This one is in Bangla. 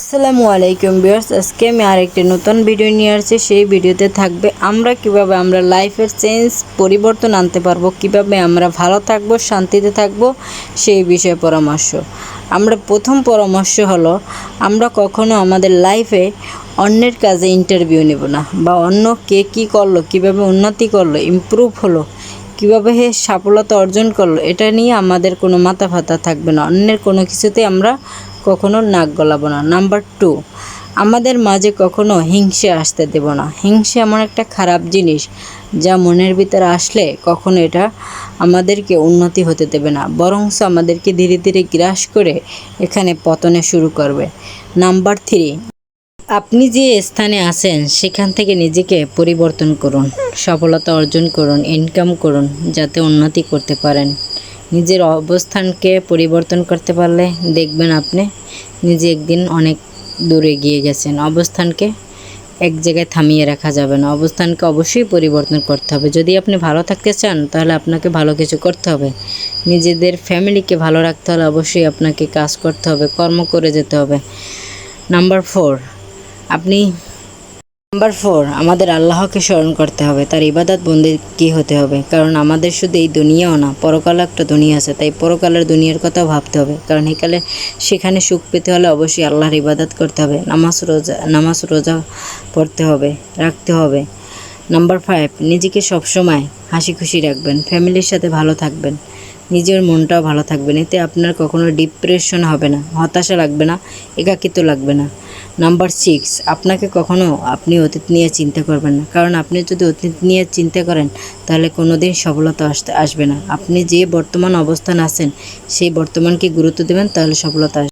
আসসালামু আলাইকুম ভিউয়ার্স, আজকে আমি আরেকটি নতুন ভিডিও নিয়ে আসছি। সেই ভিডিওতে থাকবে আমরা কিভাবে আমরা লাইফের পরিবর্তন আনতে পারবো, কিভাবে আমরা ভালো থাকবো, শান্তিতে থাকবো, সেই বিষয়ে পরামর্শ। আমরা প্রথম পরামর্শ হলো, আমরা কখনো আমাদের লাইফে অন্যের কাজে ইন্টারভিউ নেব না, বা অন্য কে কী করলো, কিভাবে উন্নতি করলো, ইমপ্রুভ হলো, কীভাবে সফলতা অর্জন করলো, এটা নিয়ে আমাদের কোনো মাথা ব্যথা থাকবে না। অন্যের কোনো কিছুতে আমরা কখনো নাক গলাবো না। নাম্বার 2, আমাদের মাঝে কখনো হিংসে আসতে দেব না। হিংসে এমন একটা খারাপ জিনিস যা মনের ভিতরে আসলে কখনো এটা আমাদেরকে উন্নতি হতে দেবে না, বরঞ্চ আমাদেরকে ধীরে ধীরে গ্রাস করে এখানে পতনে শুরু করবে। নাম্বার 3, আপনি যে স্থানে আছেন সেখান থেকে নিজেকে পরিবর্তন করুন, সফলতা অর্জন করুন, ইনকাম করুন, যাতে উন্নতি করতে পারেন। নিজের অবস্থানকে পরিবর্তন করতে পারলে দেখবেন আপনি নিজে একদিন অনেক দূরে এগিয়ে গেছেন। অবস্থানকে এক জায়গায় থামিয়ে রাখা যাবে না, অবস্থানকে অবশ্যই পরিবর্তন করতে হবে। যদি আপনি ভালো থাকতে চান তাহলে আপনাকে ভালো কিছু করতে হবে। নিজেদের ফ্যামিলিকে ভালো রাখতে হলে অবশ্যই আপনাকে কাজ করতে হবে, কর্ম করে যেতে হবে। নাম্বার 4, আমাদের আল্লাহকে স্মরণ করতে হবে, তার ইবাদত বন্দেগী হতে হবে। কারণ আমাদের শুধু এই দুনিয়াও না, পরকালে একটা দুনিয়া আছে, তাই পরকালের দুনিয়ার কথাও ভাবতে হবে। কারণ সেখানে সুখ পেতে হলে অবশ্যই আল্লাহর ইবাদত করতে হবে, নামাজ রোজা পড়তে হবে, রাখতে হবে। নাম্বার 5, নিজেকে সবসময় হাসি খুশি রাখবেন, ফ্যামিলির সাথে ভালো থাকবেন, নিজের মনটাও ভালো থাকবেন। এতে আপনার কখনো ডিপ্রেশন হবে না, হতাশা লাগবে না, একাকিত্ব লাগবে না। নাম্বার 6, আপনাকে কখনো আপনি অতীত নিয়ে চিন্তা করবেন না। কারণ আপনি যদি অতীত নিয়ে চিন্তা করেন তাহলে কোনো দিন সফলতা আসবে না। আপনি যে বর্তমান অবস্থান আছেন সেই বর্তমানকে গুরুত্ব দেবেন, তাহলে সফলতা আসবে।